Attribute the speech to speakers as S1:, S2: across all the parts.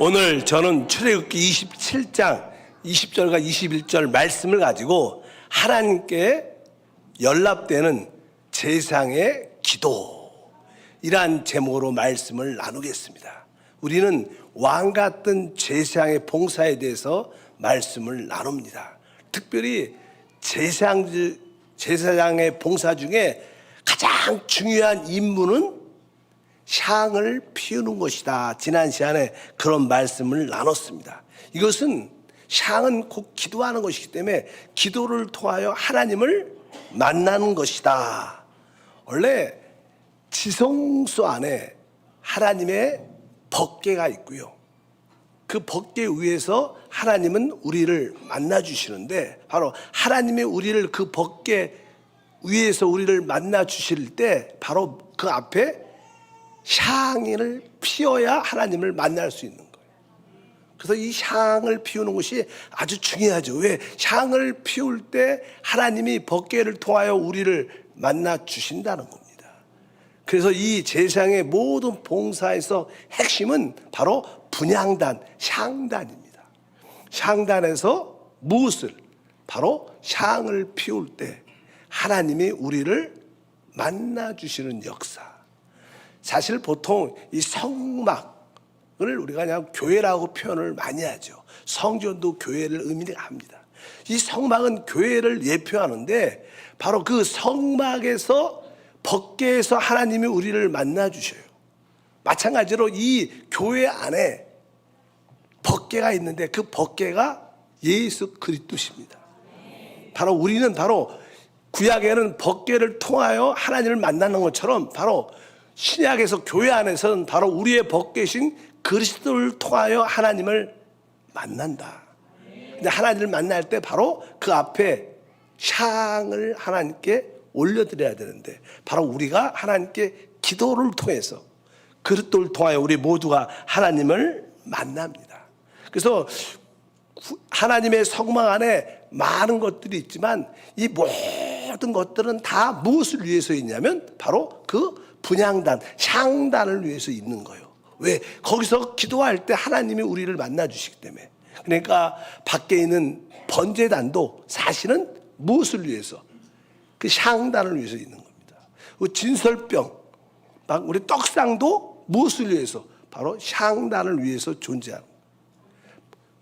S1: 오늘 저는 출애굽기 27장 20절과 21절 말씀을 가지고 하나님께 연락되는 제사장의 기도, 이러한 제목으로 말씀을 나누겠습니다. 우리는 왕 같은 제사장의 봉사에 대해서 말씀을 나눕니다. 특별히 제사장의 봉사 중에 가장 중요한 임무는 향을 피우는 것이다. 지난 시간에 그런 말씀을 나눴습니다. 이것은 향은 곧 기도하는 것이기 때문에 기도를 통하여 하나님을 만나는 것이다. 원래 지성소 안에 하나님의 법궤가 있고요, 그 법궤 위에서 하나님은 우리를 만나 주시는데, 바로 하나님이 우리를 그 법궤 위에서 우리를 만나 주실 때 바로 그 앞에 향을 피워야 하나님을 만날 수 있는 거예요. 그래서 이 향을 피우는 것이 아주 중요하죠. 왜? 향을 피울 때 하나님이 법궤를 통하여 우리를 만나 주신다는 겁니다. 그래서 이 제사장의 모든 봉사에서 핵심은 바로 분향단, 향단입니다. 향단에서 무엇을? 바로 향을 피울 때 하나님이 우리를 만나 주시는 역사. 사실 보통 이 성막을 우리가 그냥 교회라고 표현을 많이 하죠. 성전도 교회를 의미합니다. 이 성막은 교회를 예표하는데, 바로 그 성막에서 법궤에서 하나님이 우리를 만나 주셔요. 마찬가지로 이 교회 안에 법궤가 있는데 그 법궤가 예수 그리스도십니다. 바로 우리는 바로 구약에는 법궤를 통하여 하나님을 만나는 것처럼, 바로 신약에서 교회 안에서는 바로 우리의 법궤신 그리스도를 통하여 하나님을 만난다. 근데 하나님을 만날 때 바로 그 앞에 향을 하나님께 올려드려야 되는데, 바로 우리가 하나님께 기도를 통해서, 그리스도를 통하여 우리 모두가 하나님을 만납니다. 그래서 하나님의 성막 안에 많은 것들이 있지만 이 모든 것들은 다 무엇을 위해서 있냐면 바로 그 분향단, 향단을 위해서 있는 거예요. 왜? 거기서 기도할 때 하나님이 우리를 만나 주시기 때문에. 그러니까 밖에 있는 번제단도 사실은 무엇을 위해서? 그 향단을 위해서 있는 겁니다. 그 진설병, 막 우리 떡상도 무엇을 위해서? 바로 향단을 위해서 존재하는 거예요.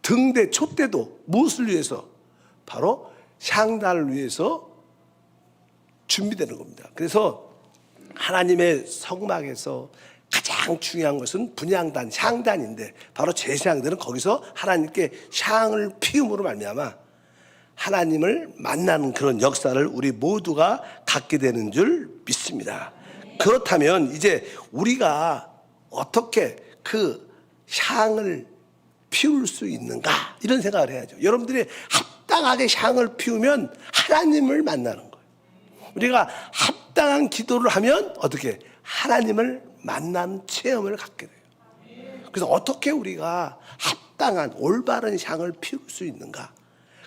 S1: 등대, 촛대도 무엇을 위해서? 바로 향단을 위해서 준비되는 겁니다. 그래서 하나님의 성막에서 가장 중요한 것은 분향단, 향단인데, 바로 제사장들은 거기서 하나님께 향을 피움으로 말미암아 하나님을 만나는 그런 역사를 우리 모두가 갖게 되는 줄 믿습니다. 그렇다면 이제 우리가 어떻게 그 향을 피울 수 있는가, 이런 생각을 해야죠. 여러분들이 합당하게 향을 피우면 하나님을 만나는 거예요. 우리가 합당한 기도를 하면 어떻게? 하나님을 만나는 체험을 갖게 돼요. 그래서 어떻게 우리가 합당한 올바른 향을 피울 수 있는가?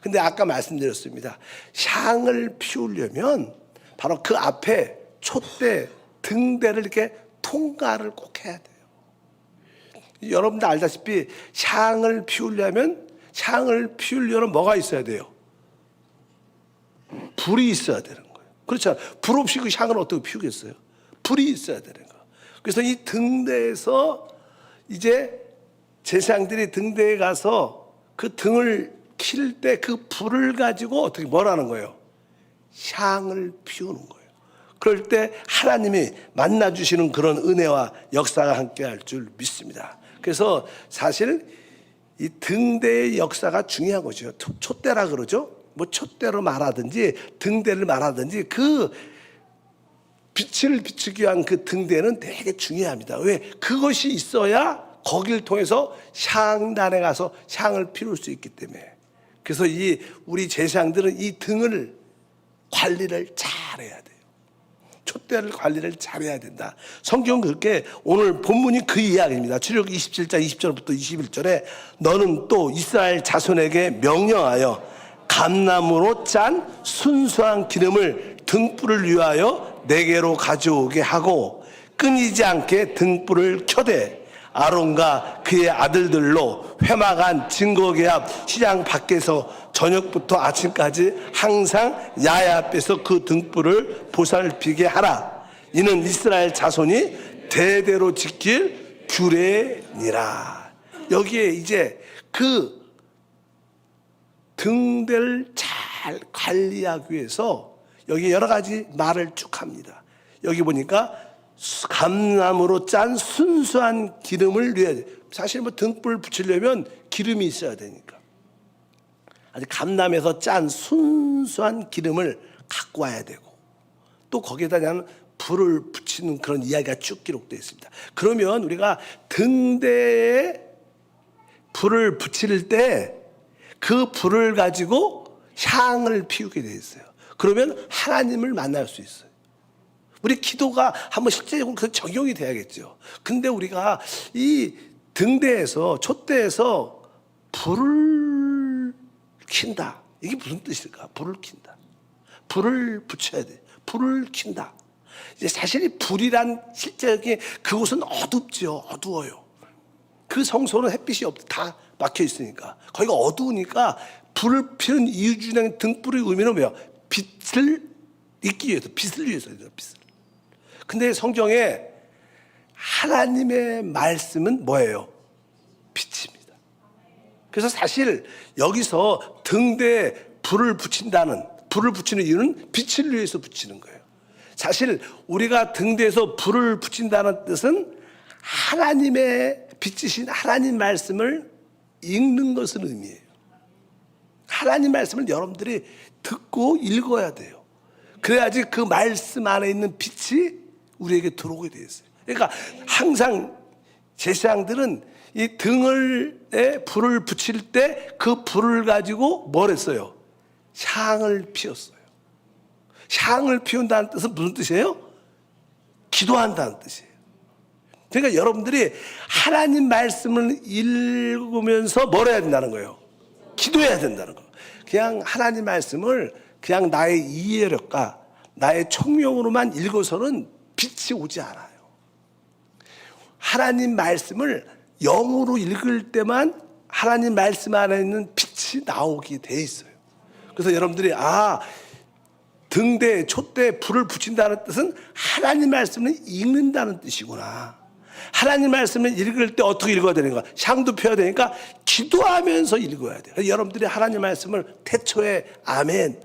S1: 근데 아까 말씀드렸습니다. 향을 피우려면 바로 그 앞에 촛대, 등대를 이렇게 통과를 꼭 해야 돼요. 여러분들 알다시피 향을 피우려면 뭐가 있어야 돼요? 불이 있어야 되는 거예요. 그렇죠. 불 없이 그 향을 어떻게 피우겠어요? 불이 있어야 되는 거예요. 그래서 이 등대에서 이제 제사장들이 등대에 가서 그 등을 킬 때 그 불을 가지고 어떻게 뭐라는 거예요? 향을 피우는 거예요. 그럴 때 하나님이 만나 주시는 그런 은혜와 역사가 함께 할 줄 믿습니다. 그래서 사실 이 등대의 역사가 중요한 거죠. 촛대라 그러죠. 뭐 촛대로 말하든지 등대를 말하든지 그 빛을 비추기 위한 그 등대는 되게 중요합니다. 왜? 그것이 있어야 거기를 통해서 향단에 가서 향을 피울 수 있기 때문에. 그래서 우리 제사장들은 이 등을 관리를 잘해야 돼요. 촛대를 관리를 잘해야 된다. 성경은 그렇게, 오늘 본문이 그 이야기입니다. 출애굽기 27장 20절부터 21절에 너는 또 이스라엘 자손에게 명령하여 감나무로 짠 순수한 기름을 등불을 위하여 내게로 가져오게 하고 끊이지 않게 등불을 켜되 아론과 그의 아들들로 회막안 증거계 앞 시장 밖에서 저녁부터 아침까지 항상 야훼 앞에서 그 등불을 보살피게 하라. 이는 이스라엘 자손이 대대로 지킬 규례니라. 여기에 이제 그 등대를 잘 관리하기 위해서 여기 여러 가지 말을 쭉 합니다. 여기 보니까 감나무로 짠 순수한 기름을 넣어야 돼. 사실 뭐 등불 붙이려면 기름이 있어야 되니까. 아주 감남에서 짠 순수한 기름을 갖고 와야 되고, 또 거기에다 그냥 불을 붙이는 그런 이야기가 쭉 기록되어 있습니다. 그러면 우리가 등대에 불을 붙일 때 그 불을 가지고 향을 피우게 되어 있어요. 그러면 하나님을 만날 수 있어요. 우리 기도가 한번 실제적으로 그 적용이 돼야겠죠. 근데 우리가 이 등대에서, 촛대에서 불을 킨다. 이게 무슨 뜻일까? 불을 킨다. 불을 붙여야 돼. 불을 킨다. 이제 사실 이 불이란 실제적인 그곳은 어둡죠. 어두워요. 그 성소는 햇빛이 다 막혀 있으니까. 거기가 어두우니까 불을 피우는 이유 중에 등불의 의미는 뭐예요? 빛을 있기 위해서, 빛을 위해서. 빛을. 근데 성경에 하나님의 말씀은 뭐예요? 빛입니다. 그래서 사실 여기서 등대에 불을 붙이는 이유는 빛을 위해서 붙이는 거예요. 사실 우리가 등대에서 불을 붙인다는 뜻은 하나님의 빛이신 하나님 말씀을 읽는 것을 의미해요. 하나님 말씀을 여러분들이 듣고 읽어야 돼요. 그래야지 그 말씀 안에 있는 빛이 우리에게 들어오게 되어 있어요. 그러니까 항상 제사장들은 이 등에 불을 붙일 때 그 불을 가지고 뭘 했어요? 향을 피웠어요. 향을 피운다는 뜻은 무슨 뜻이에요? 기도한다는 뜻이에요. 그러니까 여러분들이 하나님 말씀을 읽으면서 뭘 해야 된다는 거예요? 기도해야 된다는 거예요. 그냥 하나님 말씀을 그냥 나의 이해력과 나의 총명으로만 읽어서는 빛이 오지 않아요. 하나님 말씀을 영으로 읽을 때만 하나님 말씀 안에 있는 빛이 나오게 돼 있어요. 그래서 여러분들이 등대, 촛대에 불을 붙인다는 뜻은 하나님 말씀을 읽는다는 뜻이구나. 하나님 말씀을 읽을 때 어떻게 읽어야 되는가? 향도 펴야 되니까 기도하면서 읽어야 돼요. 여러분들이 하나님 말씀을 태초에 아멘,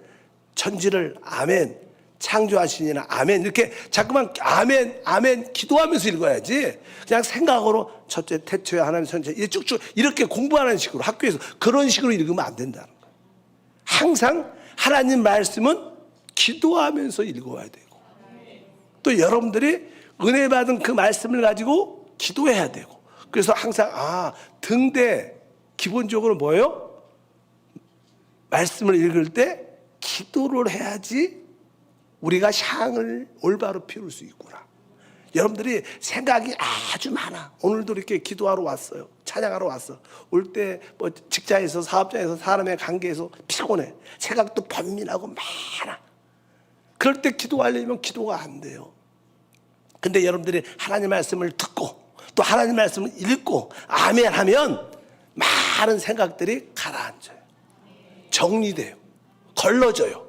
S1: 천지를 아멘, 창조하시니라 아멘, 이렇게 자꾸만 아멘, 아멘 기도하면서 읽어야지. 그냥 생각으로 첫째, 태초에 하나님, 천지 쭉쭉 이렇게 공부하는 식으로 학교에서 그런 식으로 읽으면 안 된다는 거예요. 항상 하나님 말씀은 기도하면서 읽어야 되고, 또 여러분들이 은혜 받은 그 말씀을 가지고 기도해야 되고. 그래서 항상 등대 기본적으로 뭐예요? 말씀을 읽을 때 기도를 해야지 우리가 향을 올바로 피울 수 있구나. 여러분들이 생각이 아주 많아. 오늘도 이렇게 기도하러 왔어요. 찬양하러 왔어. 올 때 뭐 직장에서, 사업장에서, 사람의 관계에서 피곤해. 생각도 번민하고 많아. 그럴 때 기도하려면 기도가 안 돼요. 근데 여러분들이 하나님 말씀을 듣고 또 하나님 말씀을 읽고 아멘 하면 많은 생각들이 가라앉아요. 정리돼요. 걸러져요.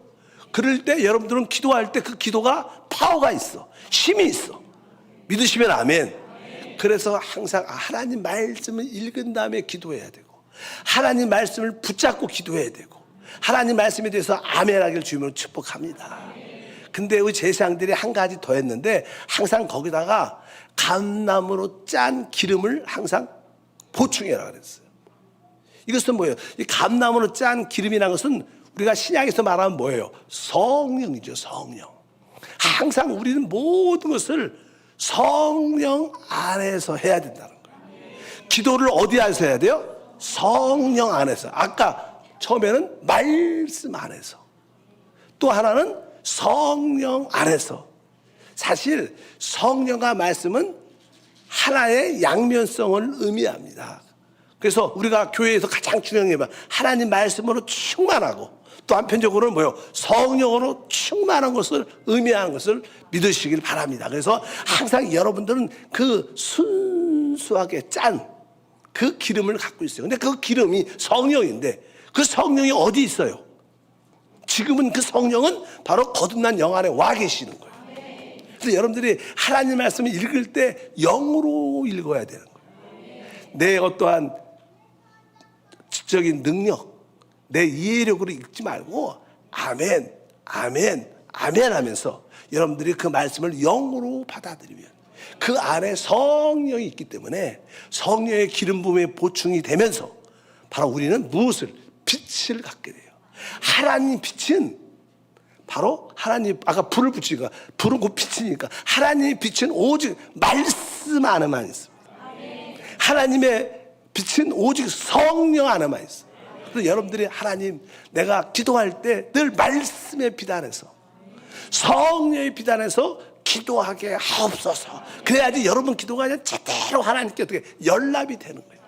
S1: 그럴 때 여러분들은 기도할 때 그 기도가 파워가 있어. 힘이 있어. 믿으시면 아멘. 그래서 항상 하나님 말씀을 읽은 다음에 기도해야 되고, 하나님 말씀을 붙잡고 기도해야 되고, 하나님 말씀에 대해서 아멘 하기를 주님으로 축복합니다. 근데 우리 제사장들이 한 가지 더 했는데, 항상 거기다가 감나무로 짠 기름을 항상 보충해라 그랬어요. 이것은 뭐예요? 이 감나무로 짠 기름이라는 것은 우리가 신약에서 말하면 뭐예요? 성령이죠. 성령. 항상 우리는 모든 것을 성령 안에서 해야 된다는 거예요. 기도를 어디 안에서 해야 돼요? 성령 안에서. 아까 처음에는 말씀 안에서, 또 하나는 성령 안에서. 사실 성령과 말씀은 하나의 양면성을 의미합니다. 그래서 우리가 교회에서 가장 중요한 게 하나님 말씀으로 충만하고, 또 한편적으로는 뭐요? 성령으로 충만한 것을 의미하는 것을 믿으시길 바랍니다. 그래서 항상 여러분들은 그 순수하게 짠 그 기름을 갖고 있어요. 근데 그 기름이 성령인데 그 성령이 어디 있어요? 지금은 그 성령은 바로 거듭난 영 안에 와 계시는 거예요. 그래서 여러분들이 하나님 말씀을 읽을 때 영으로 읽어야 되는 거예요. 내 어떠한 지적인 능력, 내 이해력으로 읽지 말고 아멘, 아멘, 아멘 하면서 여러분들이 그 말씀을 영으로 받아들이면 그 안에 성령이 있기 때문에 성령의 기름 부음에 보충이 되면서 바로 우리는 무엇을? 빛을 갖게 돼요. 하나님 빛은 바로 하나님, 아까 불을 붙이니까 불은 곧 빛이니까 하나님의 빛은 오직 말씀 안에만 있습니다. 하나님의 빛은 오직 성령 안에만 있어요. 그래서 여러분들이 하나님, 내가 기도할 때 늘 말씀의 빛 안에서 성령의 빛 안에서 기도하게 하옵소서. 그래야지 여러분 기도가 그냥 제대로 하나님께 어떻게 연락이 되는 거예요.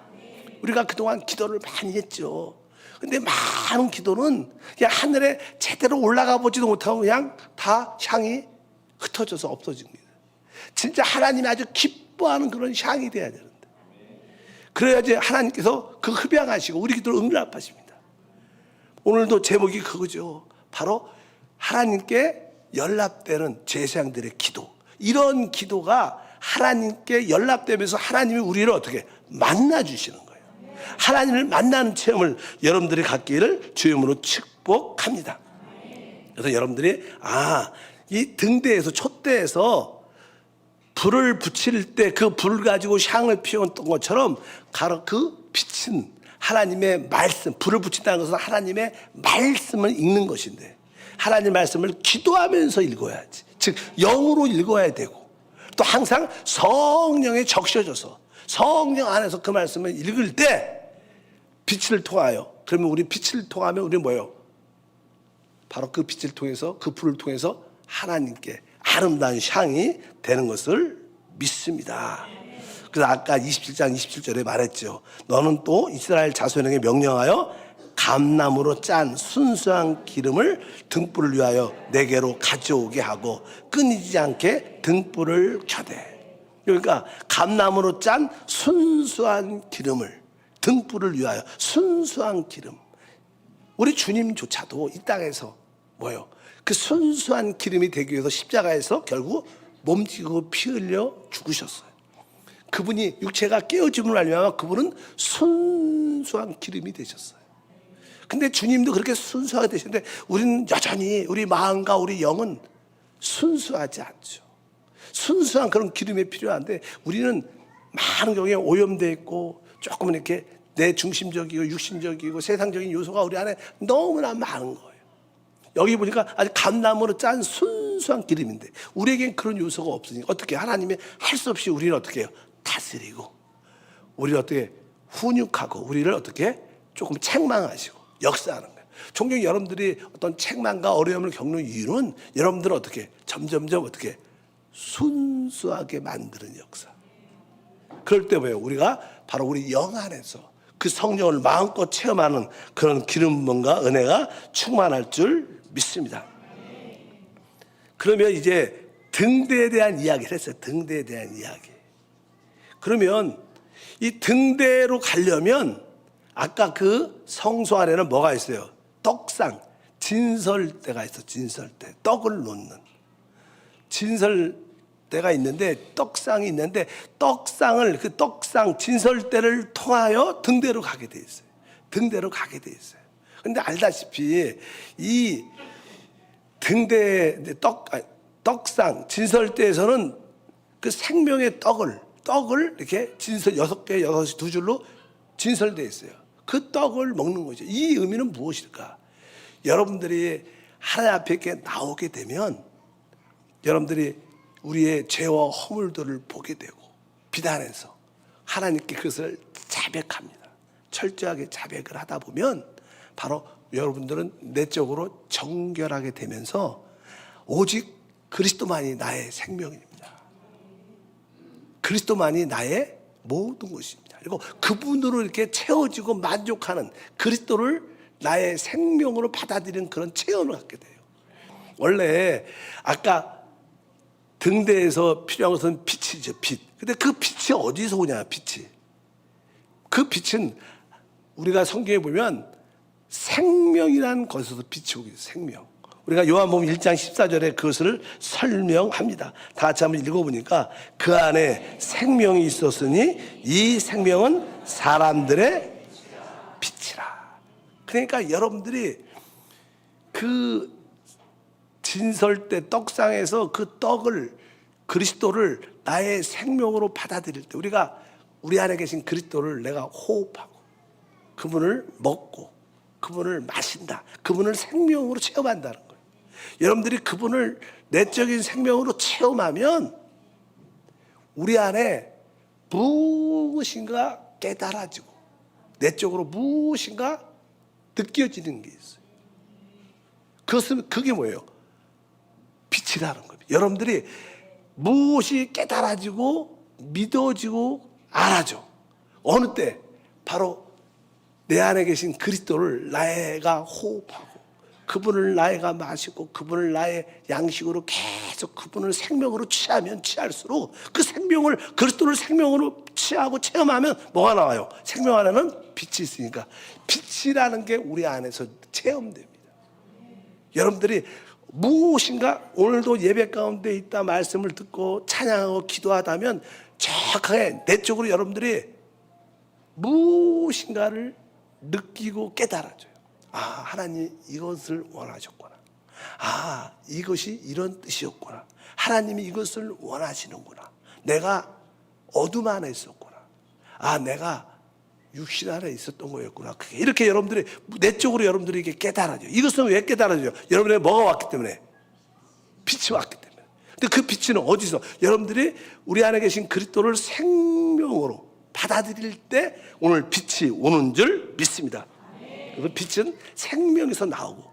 S1: 우리가 그동안 기도를 많이 했죠. 근데 많은 기도는 그냥 하늘에 제대로 올라가 보지도 못하고 그냥 다 향이 흩어져서 없어집니다. 진짜 하나님이 아주 기뻐하는 그런 향이 돼야 되는데, 그래야지 하나님께서 그 흡양하시고 우리 기도를 응답하십니다. 오늘도 제목이 그거죠. 바로 하나님께 연락되는 제사장들의 기도. 이런 기도가 하나님께 연락되면서 하나님이 우리를 어떻게 만나주시는 거예요. 하나님을 만나는 체험을 여러분들이 갖기를 주님으로 축복합니다. 그래서 여러분들이 이 등대에서 촛대에서 불을 붙일 때 그 불 가지고 향을 피웠던 것처럼 바로 그 빛은 하나님의 말씀, 불을 붙인다는 것은 하나님의 말씀을 읽는 것인데 하나님 말씀을 기도하면서 읽어야지. 즉 영으로 읽어야 되고 또 항상 성령에 적셔져서 성령 안에서 그 말씀을 읽을 때 빛을 통하여, 그러면 우리 빛을 통하면 우리 뭐예요? 바로 그 빛을 통해서, 그 불을 통해서 하나님께 아름다운 향이 되는 것을 믿습니다. 그래서 아까 27장 27절에 말했죠. 너는 또 이스라엘 자손에게 명령하여 감나무로 짠 순수한 기름을 등불을 위하여 내게로 가져오게 하고 끊이지 않게 등불을 켜대. 그러니까 감나무로 짠 순수한 기름을, 등불을 위하여 순수한 기름. 우리 주님조차도 이 땅에서 뭐예요? 그 순수한 기름이 되기 위해서 십자가에서 결국 몸지고 피 흘려 죽으셨어요. 그분이 육체가 깨어짐을 알면 그분은 순수한 기름이 되셨어요. 근데 주님도 그렇게 순수하게 되셨는데 우리는 여전히 우리 마음과 우리 영은 순수하지 않죠. 순수한 그런 기름이 필요한데 우리는 많은 경우에 오염되어 있고 조금 이렇게 내 중심적이고 육신적이고 세상적인 요소가 우리 안에 너무나 많은 거예요. 여기 보니까 아주 감나무로 짠 순수한 기름인데 우리에겐 그런 요소가 없으니까 어떻게 하나님이 할 수 없이 우리를 어떻게 해요? 다스리고 우리를 어떻게 훈육하고 우리를 어떻게 조금 책망하시고 역사하는 거예요. 종종 여러분들이 어떤 책망과 어려움을 겪는 이유는 여러분들은 어떻게 점점점 어떻게 순수하게 만드는 역사. 그럴 때 뭐예요? 우리가 바로 우리 영 안에서 그 성령을 마음껏 체험하는 그런 기름 부음과 은혜가 충만할 줄 믿습니다. 그러면 이제 등대에 대한 이야기를 했어요. 등대에 대한 이야기. 그러면 이 등대로 가려면 아까 그 성소 안에는 뭐가 있어요? 떡상, 진설대가 있어. 진설대, 떡을 놓는 진설대가 있는데 떡상이 있는데 떡상을 그 떡상 진설대를 통하여 등대로 가게 돼 있어요. 등대로 가게 돼 있어요. 근데 알다시피 이 등대 떡상 진설대에서는 그 생명의 떡을 이렇게 진설 6개 6시 2줄로 진설되어 있어요. 그 떡을 먹는 거죠. 이 의미는 무엇일까? 여러분들이 하나님 앞에 이렇게 나오게 되면 여러분들이 우리의 죄와 허물들을 보게 되고 비단해서 하나님께 그것을 자백합니다. 철저하게 자백을 하다 보면 바로 여러분들은 내적으로 정결하게 되면서 오직 그리스도만이 나의 생명입니다. 그리스도만이 나의 모든 것입니다. 그리고 그분으로 이렇게 채워지고 만족하는 그리스도를 나의 생명으로 받아들이는 그런 체험을 갖게 돼요. 원래 아까 등대에서 필요한 것은 빛이죠. 빛. 근데 그 빛이 어디서 오냐, 빛이. 그 빛은 우리가 성경에 보면 생명이라는 것에서 빛이 오게 돼요. 생명. 우리가 요한복음 1장 14절에 그것을 설명합니다. 다 같이 한번 읽어보니까 그 안에 생명이 있었으니 이 생명은 사람들의 빛이라. 그러니까 여러분들이 그 진설때 떡상에서 그 떡을, 그리스도를 나의 생명으로 받아들일 때 우리가 우리 안에 계신 그리스도를 내가 호흡하고 그분을 먹고 그분을 마신다. 그분을 생명으로 체험한다는 거예요. 여러분들이 그분을 내적인 생명으로 체험하면 우리 안에 무엇인가 깨달아지고 내적으로 무엇인가 느껴지는 게 있어요. 그게 뭐예요? 빛이라는 거예요. 여러분들이 무엇이 깨달아지고 믿어지고 알아져. 어느 때? 바로 내 안에 계신 그리스도를 나애가 호흡하고 그분을 나애가 마시고 그분을 나의 양식으로 계속 그분을 생명으로 취하면 취할수록 그 생명을, 그리스도를 생명으로 취하고 체험하면 뭐가 나와요? 생명 안에는 빛이 있으니까 빛이라는 게 우리 안에서 체험됩니다. 여러분들이 무엇인가 오늘도 예배 가운데 있다 말씀을 듣고 찬양하고 기도하다면 정확하게 내적으로 여러분들이 무엇인가를 느끼고 깨달아져요. 아, 하나님 이것을 원하셨구나. 아, 이것이 이런 뜻이었구나. 하나님이 이것을 원하시는구나. 내가 어둠 안에 있었구나. 아, 내가 육신 안에 있었던 거였구나. 그게 이렇게 여러분들이 내적으로 여러분들이 이게 깨달아져요. 이것은 왜 깨달아져요? 여러분의 뭐가 왔기 때문에? 빛이 왔기 때문에. 근데 그 빛은 어디서? 여러분들이 우리 안에 계신 그리스도를 생명으로 받아들일 때 오늘 빛이 오는 줄 믿습니다. 그래서 빛은 생명에서 나오고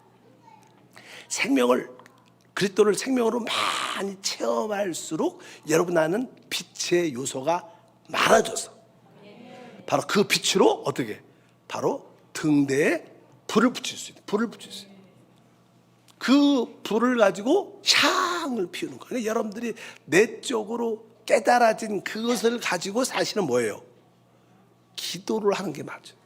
S1: 그리스도를 생명으로 많이 체험할수록 여러분 안에는 빛의 요소가 많아져서 바로 그 빛으로 어떻게? 바로 등대에 불을 붙일 수 있어요. 불을 붙일 수 있어요. 그 불을 가지고 향을 피우는 거예요. 그러니까 여러분들이 내적으로 깨달아진 그것을 가지고 사실은 뭐예요? 기도를 하는 게 맞아요.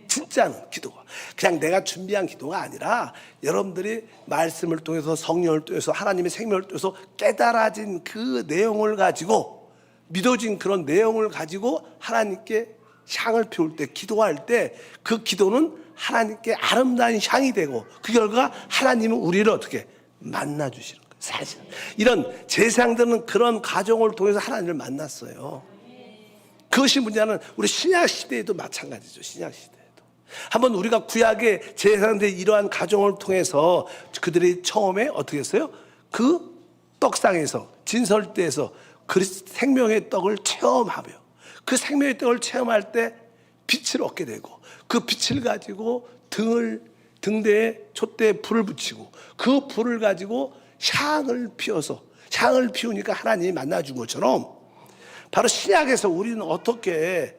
S1: 진짜는 기도가 그냥 내가 준비한 기도가 아니라 여러분들이 말씀을 통해서 성령을 통해서 하나님의 생명을 통해서 깨달아진 그 내용을 가지고 믿어진 그런 내용을 가지고 하나님께 향을 피울 때 기도할 때 그 기도는 하나님께 아름다운 향이 되고 그 결과 하나님은 우리를 어떻게 만나 주시는 거예요. 사실 이런 제사장들은 그런 과정을 통해서 하나님을 만났어요. 그것이 문제는 우리 신약 시대에도 마찬가지죠. 신약 시대에도 한번 우리가 구약의 제사장들의 이러한 과정을 통해서 그들이 처음에 어떻게 했어요? 그 떡상에서 진설대에서 생명의 떡을 체험하며 그 생명의 떡을 체험할 때 빛을 얻게 되고 그 빛을 가지고 등대에 촛대에 불을 붙이고 그 불을 가지고 향을 피우니까 하나님이 만나준 것처럼 바로 신약에서 우리는 어떻게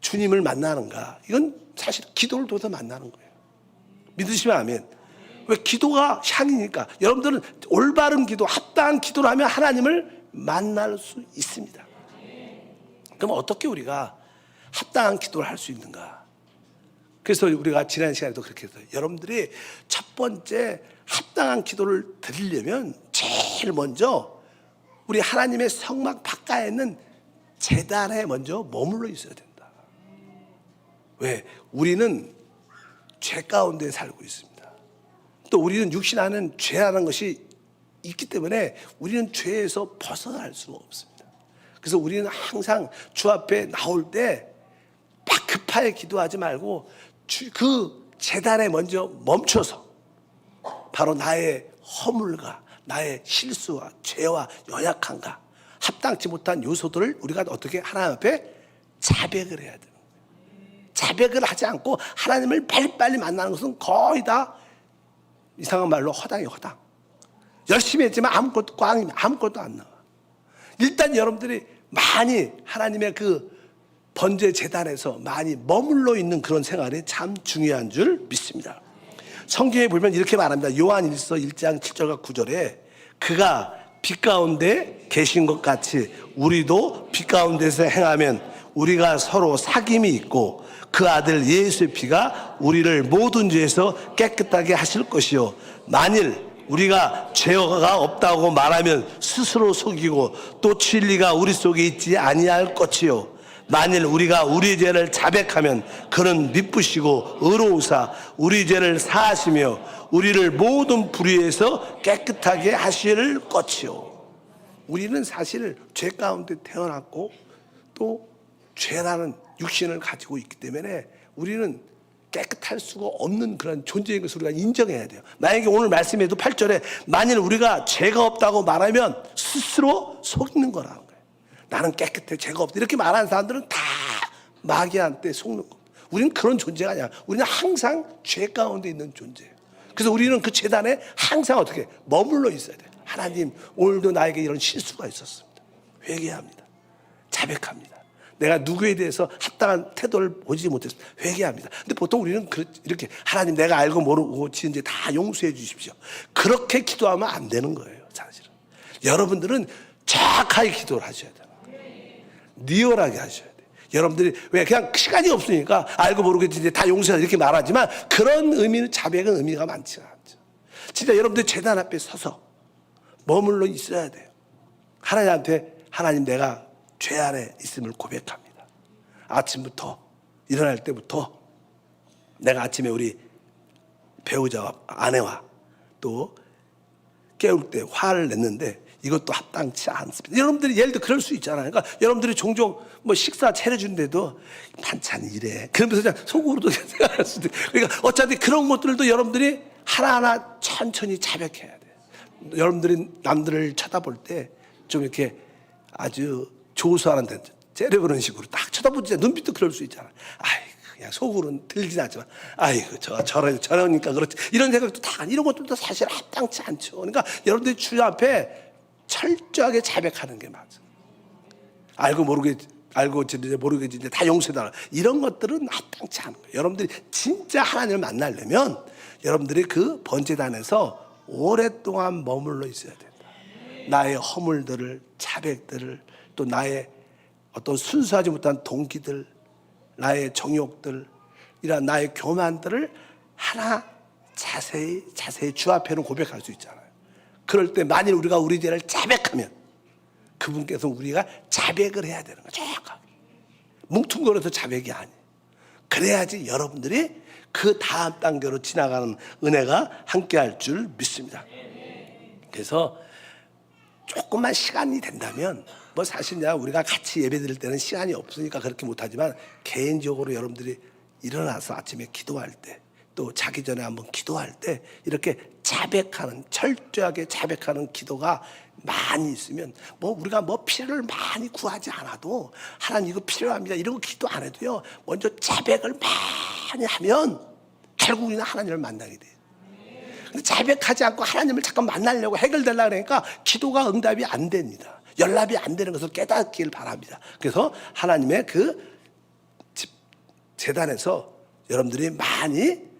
S1: 주님을 만나는가? 이건 사실 기도를 통해서 만나는 거예요. 믿으시면 아멘. 왜? 기도가 향이니까. 여러분들은 올바른 기도, 합당한 기도를 하면 하나님을 만날 수 있습니다. 그럼 어떻게 우리가 합당한 기도를 할 수 있는가? 그래서 우리가 지난 시간에도 그렇게 했어요. 여러분들이 첫 번째 합당한 기도를 드리려면 제일 먼저 우리 하나님의 성막 바깥에 있는 제단에 먼저 머물러 있어야 된다. 왜? 우리는 죄 가운데 살고 있습니다. 또 우리는 육신 안은 죄라는 것이 있기 때문에 우리는 죄에서 벗어날 수가 없습니다. 그래서 우리는 항상 주 앞에 나올 때 막 급하게 기도하지 말고 그 제단에 먼저 멈춰서 바로 나의 허물과 나의 실수와 죄와 연약함과 합당치 못한 요소들을 우리가 어떻게 하나님 앞에 자백을 해야 되는 거예요. 자백을 하지 않고 하나님을 빨리빨리 만나는 것은 거의 다 이상한 말로 허당이에요. 허당. 열심히 했지만 아무것도 꽝이면 아무것도 안 나와. 일단 여러분들이 많이 하나님의 그 번제 제단에서 많이 머물러 있는 그런 생활이 참 중요한 줄 믿습니다. 성경에 보면 이렇게 말합니다. 요한일서 1장 7절과 9절에 그가 빛 가운데 계신 것 같이 우리도 빛 가운데서 행하면 우리가 서로 사귐이 있고 그 아들 예수의 피가 우리를 모든 죄에서 깨끗하게 하실 것이요 만일 우리가 죄가 없다고 말하면 스스로 속이고 또 진리가 우리 속에 있지 아니할 것이요 만일 우리가 우리 죄를 자백하면 그는 미쁘시고 의로우사 우리 죄를 사하시며 우리를 모든 불의에서 깨끗하게 하실 것이요. 우리는 사실 죄 가운데 태어났고 또 죄라는 육신을 가지고 있기 때문에 우리는 깨끗할 수가 없는 그런 존재인 것을 우리가 인정해야 돼요. 만약에 오늘 말씀에도 8절에 만일 우리가 죄가 없다고 말하면 스스로 속는 거라는 거예요. 나는 깨끗해, 죄가 없다 이렇게 말하는 사람들은 다 마귀한테 속는 겁니다. 우리는 그런 존재가 아니야. 우리는 항상 죄 가운데 있는 존재예요. 그래서 우리는 그 재단에 항상 어떻게 머물러 있어야 돼요. 하나님, 오늘도 나에게 이런 실수가 있었습니다. 회개합니다. 자백합니다. 내가 누구에 대해서 합당한 태도를 보이지 못했습니다. 회개합니다. 근데 보통 우리는 이렇게 하나님 내가 알고 모르고 지은 죄 다 용서해 주십시오. 그렇게 기도하면 안 되는 거예요. 사실은 여러분들은 정확하게 기도를 하셔야 돼요. 리얼하게 하셔야 돼요. 여러분들이 왜 그냥 시간이 없으니까 알고 모르고 이제 다 용서해 이렇게 말하지만 그런 의미는 자백은 의미가 많지가 않죠. 진짜 여러분들 제단 앞에 서서 머물러 있어야 돼요. 하나님한테 하나님 내가 죄 안에 있음을 고백합니다. 아침부터 일어날 때부터 내가 아침에 우리 배우자와 아내와 또 깨울 때 화를 냈는데 이것도 합당치 않습니다. 여러분들이 예를 들어 그럴 수 있잖아요. 그러니까 여러분들이 종종 뭐 식사 차려주는데도 반찬이 이래. 그러면서 그냥 속으로도 생각할 수도 있고. 그러니까 어차피 그런 것들도 여러분들이 하나하나 천천히 자백해야 돼요. 여러분들이 남들을 쳐다볼 때 좀 이렇게 아주 조수하는 데 째려보는 식으로 딱 쳐다보지 눈빛도 그럴 수 있잖아. 아이고 그냥 속으로는 들리진 않지만 아이고 저러니까 그렇지 이런 생각도 다 이런 것들도 사실 합당치 않죠. 그러니까 여러분들이 주 앞에 철저하게 자백하는 게 맞아. 알고 모르겠지 이제 다 용서해달라 이런 것들은 합당치 않은 거예요. 여러분들이 진짜 하나님을 만나려면 여러분들이 그 번제단에서 오랫동안 머물러 있어야 된다. 나의 허물들을 자백들을 또 나의 어떤 순수하지 못한 동기들 나의 정욕들 이런 나의 교만들을 하나 자세히 주 앞에는 고백할 수 있잖아요. 그럴 때 만일 우리가 우리 죄를 자백하면 그분께서 우리가 자백을 해야 되는 거예요. 정확하게 뭉퉁거려서 자백이 아니에요. 그래야지 여러분들이 그 다음 단계로 지나가는 은혜가 함께할 줄 믿습니다. 그래서 조금만 시간이 된다면 뭐 사실 우리가 같이 예배 드릴 때는 시간이 없으니까 그렇게 못하지만 개인적으로 여러분들이 일어나서 아침에 기도할 때 또 자기 전에 한번 기도할 때 이렇게 자백하는 철저하게 자백하는 기도가 많이 있으면 뭐 우리가 뭐 필요를 많이 구하지 않아도 하나님 이거 필요합니다 이런 거 기도 안 해도요 먼저 자백을 많이 하면 결국 우리는 하나님을 만나게 돼요. 근데 자백하지 않고 하나님을 잠깐 만나려고 해결되려고 그러니까 기도가 응답이 안 됩니다. 연락이 안 되는 것을 깨닫기를 바랍니다. 그래서 하나님의 그 제단에서 여러분들이 많이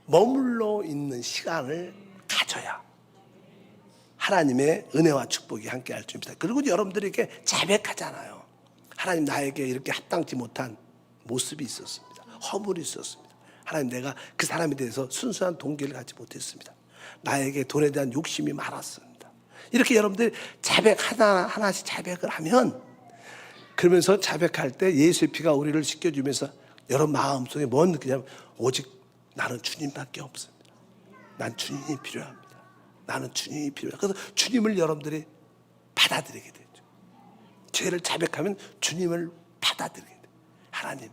S1: 머물러 있는 시간을 가져야 하나님의 은혜와 축복이 함께 할 줄 믿습니다. 그리고 여러분들이 이렇게 자백하잖아요. 하나님 나에게 이렇게 합당치 못한 모습이 있었습니다. 허물이 있었습니다. 하나님 내가 그 사람에 대해서 순수한 동기를 갖지 못했습니다. 나에게 돈에 대한 욕심이 많았습니다. 이렇게 여러분들이 자백 하나씩 자백을 하면 그러면서 자백할 때 예수의 피가 우리를 씻겨주면서 여러분 마음속에 뭔 느끼냐면 오직 나는 주님밖에 없습니다. 난 주님이 필요합니다. 나는 주님이 필요합니다. 그래서 주님을 여러분들이 받아들이게 되죠. 죄를 자백하면 주님을 받아들이게 돼요. 하나님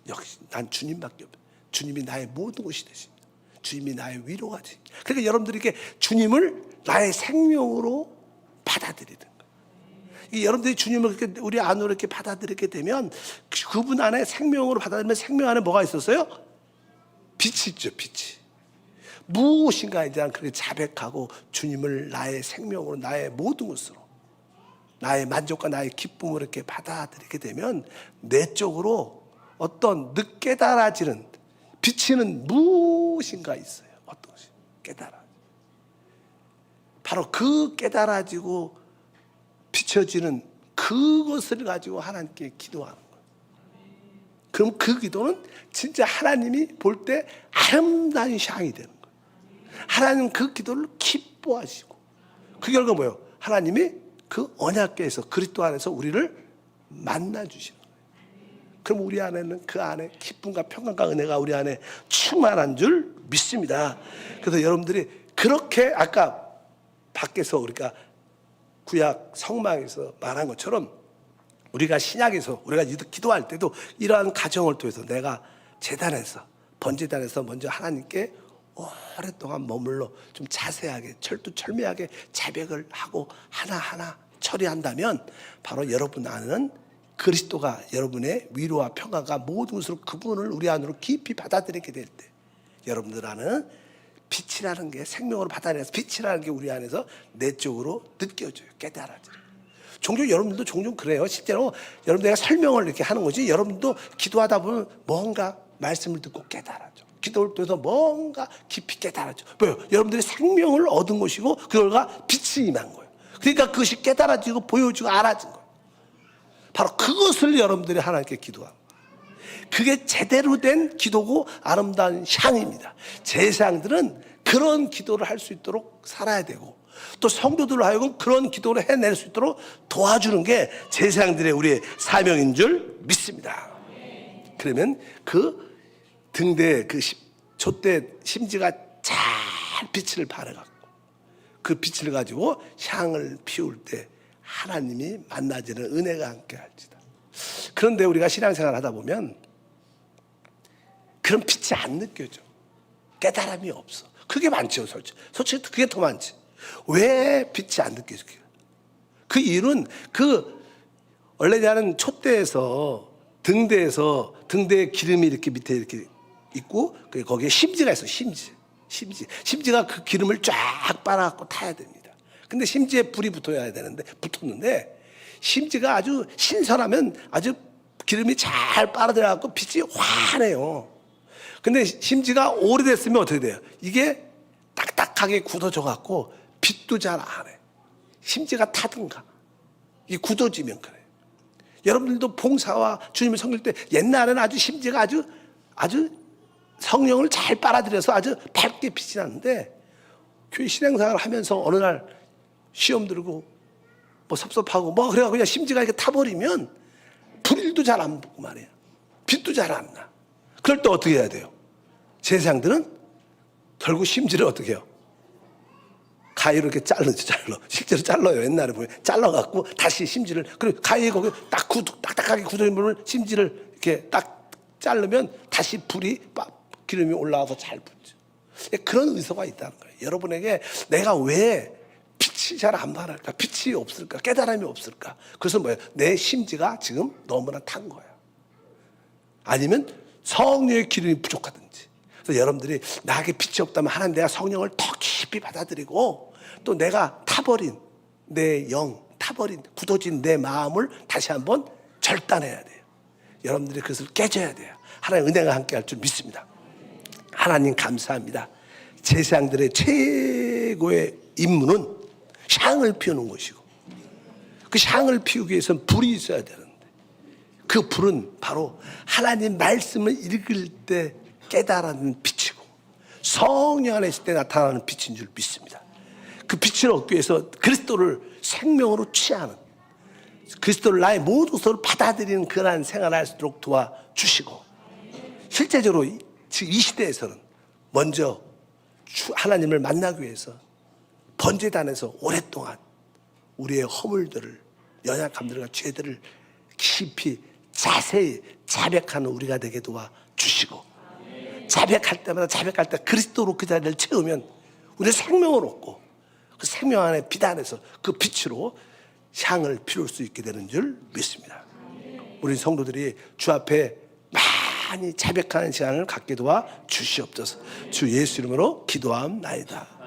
S1: 역시 난 주님밖에 없어요. 주님이 나의 모든 것이 되십니다. 주님이 나의 위로가 되십니다. 그러니까 여러분들이 이렇게 주님을 나의 생명으로 받아들이는 거예요. 여러분들이 주님을 그렇게 우리 안으로 이렇게 받아들이게 되면 그분 안에 생명으로 받아들이면 생명 안에 뭐가 있었어요? 빛이 있죠, 빛이. 무엇인가에 대한 그렇게 자백하고 주님을 나의 생명으로 나의 모든 것으로 나의 만족과 나의 기쁨을 이렇게 받아들이게 되면 내적으로 어떤 늦깨달아지는 비치는 무엇인가 있어요. 어떤 것이 깨달아. 바로 그 깨달아지고 비춰지는 그것을 가지고 하나님께 기도하는 거예요. 그럼 그 기도는 진짜 하나님이 볼 때 아름다운 향이 되는 거예요. 하나님은 그 기도를 기뻐하시고, 그 결과 뭐예요? 하나님이 그 언약궤에서 그리스도 안에서 우리를 만나 주시는 거예요. 그럼 우리 안에는 그 안에 기쁨과 평강과 은혜가 우리 안에 충만한 줄 믿습니다. 그래서 여러분들이 그렇게 아까 밖에서 우리가 구약 성막에서 말한 것처럼 우리가 신약에서 우리가 기도할 때도 이러한 가정을 통해서 내가 제단에서 번제단에서 먼저 하나님께 오랫동안 머물러 좀 자세하게 철두철미하게 자백을 하고 하나하나 처리한다면 바로 여러분 안에는 그리스도가 여러분의 위로와 평화가 모든 것으로 그분을 우리 안으로 깊이 받아들이게 될 때 여러분들 안에는 빛이라는 게 생명으로 받아내서 빛이라는 게 우리 안에서 내적으로 느껴져요. 깨달아져요. 종종 여러분들도 종종 그래요. 실제로 여러분 내가 설명을 이렇게 하는 거지 여러분도 기도하다 보면 뭔가 말씀을 듣고 깨달아져. 기도를 통해서 뭔가 깊이 깨달아져. 왜요? 여러분들이 생명을 얻은 것이고 그걸가 빛이 임한 거예요. 그러니까 그것이 깨달아지고 보여지고 알아진 거예요. 바로 그것을 여러분들이 하나님께 기도합니다. 그게 제대로 된 기도고 아름다운 향입니다. 제사장들은 그런 기도를 할 수 있도록 살아야 되고 또 성도들로 하여금 그런 기도를 해낼 수 있도록 도와주는 게 제사장들의 우리의 사명인 줄 믿습니다. 그러면 그 등대 그 촛대 심지가 잘 빛을 발해갖고 그 빛을 가지고 향을 피울 때 하나님이 만나지는 은혜가 함께 할지다. 그런데 우리가 신앙생활 하다 보면 그런 빛이 안 느껴져. 깨달음이 없어. 그게 많죠, 솔직히 그게 더 많지. 왜 빛이 안 느껴질까요? 그 이유는 그 원래는 촛대에서 등대에 기름이 이렇게 밑에 이렇게 있고 거기에 심지가 있어. 심지가 그 기름을 쫙 빨아갖고 타야 됩니다. 근데 심지에 불이 붙었는데 심지가 아주 신선하면 아주 기름이 잘 빨아들여갖고 빛이 환해요. 근데 심지가 오래됐으면 어떻게 돼요? 이게 딱딱하게 굳어져갖고 빛도 잘 안 해. 심지가 타든가 이게 굳어지면 그래요. 여러분들도 봉사와 주님을 섬길 때 옛날에는 아주 심지가 아주 성령을 잘 빨아들여서 아주 밝게 빛이 났는데 교회 신앙생활을 하면서 어느 날 시험 들고 뭐 섭섭하고 뭐 그래가지고 그냥 심지가 이렇게 타버리면 불일도 잘 안 붙고 말이야. 빛도 잘 안 나. 그럴 때 어떻게 해야 돼요? 제사장들은 결국 심지를 어떻게 해요? 가위로 이렇게 잘라. 실제로 잘라요. 옛날에 보면 잘라갖고 다시 심지를 그리고 가위에 거기 딱딱하게 굳어있는 심지를 이렇게 딱 자르면 다시 기름이 올라와서 잘 붙죠. 그런 의도가 있다는 거예요. 여러분에게 내가 왜 빛이 잘 안 발할까? 빛이 없을까? 깨달음이 없을까? 그래서 뭐예요? 내 심지가 지금 너무나 탄 거야. 아니면 성령의 기름이 부족하든지. 그래서 여러분들이 나에게 빛이 없다면 하나님 내가 성령을 더 깊이 받아들이고 또 내가 타버린 내 영, 굳어진 내 마음을 다시 한번 절단해야 돼요. 여러분들이 그것을 깨져야 돼요. 하나님 은혜가 함께 할 줄 믿습니다. 하나님 감사합니다. 제사장들의 최고의 임무는 향을 피우는 것이고 그 향을 피우기 위해서는 불이 있어야 되는데 그 불은 바로 하나님 말씀을 읽을 때 깨달은 빛이고 성령 안에 있을 때 나타나는 빛인 줄 믿습니다. 그 빛을 얻기 위해서 그리스도를 생명으로 취하는 그리스도를 나의 모든 것으로 받아들이는 그러한 생활을 할 수 있도록 도와주시고 실제적으로 지금 이 시대에서는 먼저 하나님을 만나기 위해서 번제단에서 오랫동안 우리의 허물들을 연약함들과 죄들을 깊이 자세히 자백하는 우리가 되게 도와주시고 자백할 때 그리스도로 그 자리를 채우면 우리의 생명을 얻고 그 생명 안에 빛 안에서 그 빛으로 향을 피울 수 있게 되는 줄 믿습니다. 우리 성도들이 주 앞에 많이 자백하는 시간을 갖게 도와 주시옵소서. 주 예수 이름으로 기도함나이다.